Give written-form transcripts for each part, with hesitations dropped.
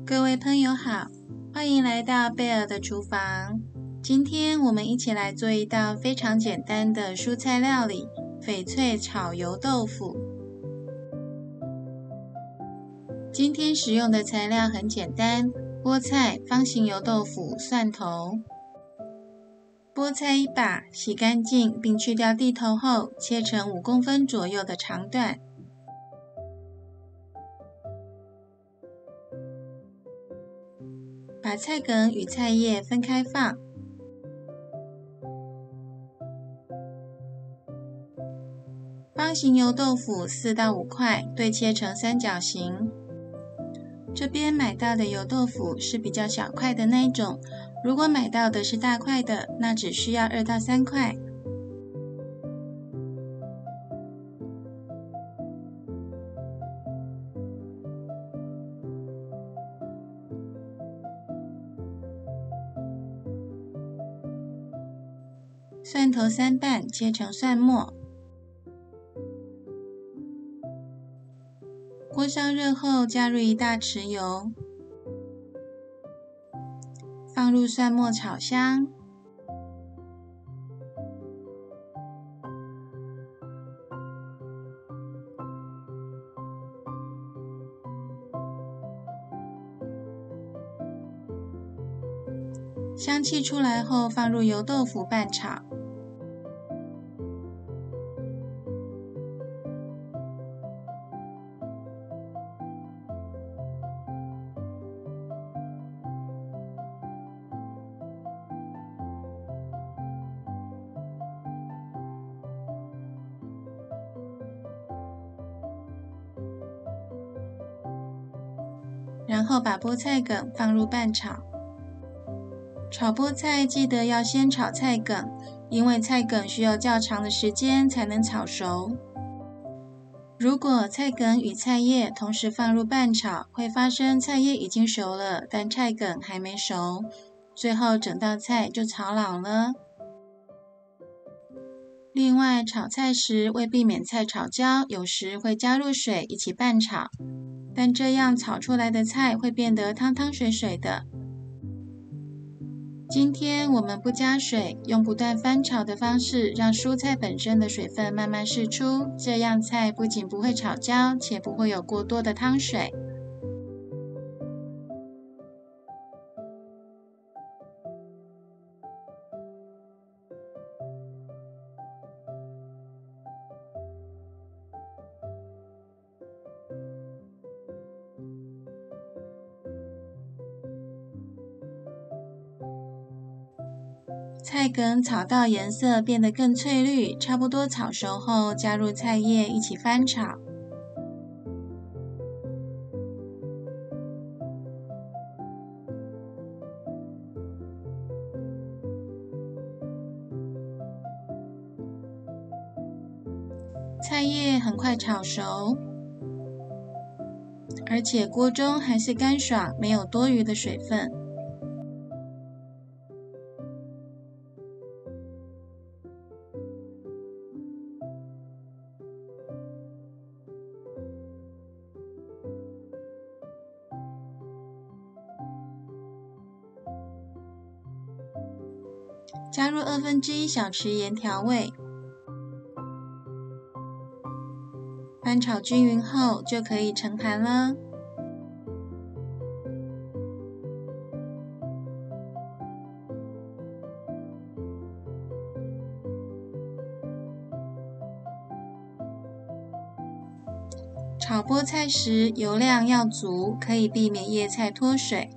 各位朋友好，欢迎来到贝尔的厨房。今天我们一起来做一道非常简单的蔬菜料理——翡翠炒油豆腐。今天使用的材料很简单：菠菜、方形油豆腐、蒜头。菠菜1把，洗干净并去掉蒂头后，切成5公分左右的长段。把菜梗与菜叶分开放。方形油豆腐4到5块，对切成三角形。这边买到的油豆腐是比较小块的那一种，如果买到的是大块的，那只需要2到3块。蒜头3瓣，切成蒜末。锅烧热后，加入1大匙油，放入蒜末炒香。香气出来后，放入油豆腐拌炒。然后把菠菜梗放入拌炒。炒菠菜记得要先炒菜梗，因为菜梗需要较长的时间才能炒熟。如果菜梗与菜叶同时放入拌炒，会发生菜叶已经熟了，但菜梗还没熟，最后整道菜就炒老了。另外，炒菜时为避免菜炒焦，有时会加入水一起拌炒，但这样炒出来的菜会变得汤汤水水的。今天我们不加水，用不断翻炒的方式，让蔬菜本身的水分慢慢释出，这样菜不仅不会炒焦，且不会有过多的汤水。菜梗炒到颜色变得更翠绿，差不多炒熟后，加入菜叶一起翻炒。菜叶很快炒熟，而且锅中还是干爽，没有多余的水分。加入1/2小匙盐调味，翻炒均匀后就可以盛盘了。炒菠菜时油量要足，可以避免叶菜脱水。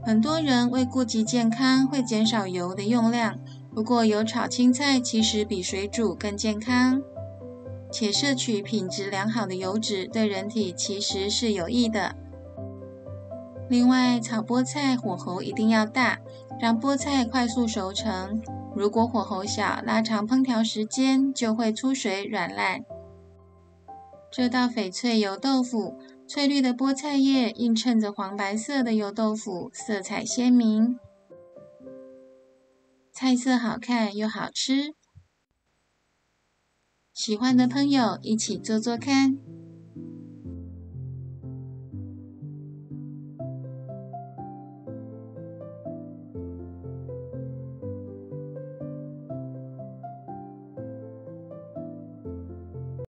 很多人为顾及健康会减少油的用量，不过油炒青菜其实比水煮更健康，且摄取品质良好的油脂对人体其实是有益的。另外，炒菠菜火候一定要大，让菠菜快速熟成。如果火候小，拉长烹调时间就会出水软烂。这道翡翠油豆腐，翠绿的菠菜叶映衬着黄白色的油豆腐，色彩鲜明，菜色好看又好吃。喜欢的朋友一起做做看。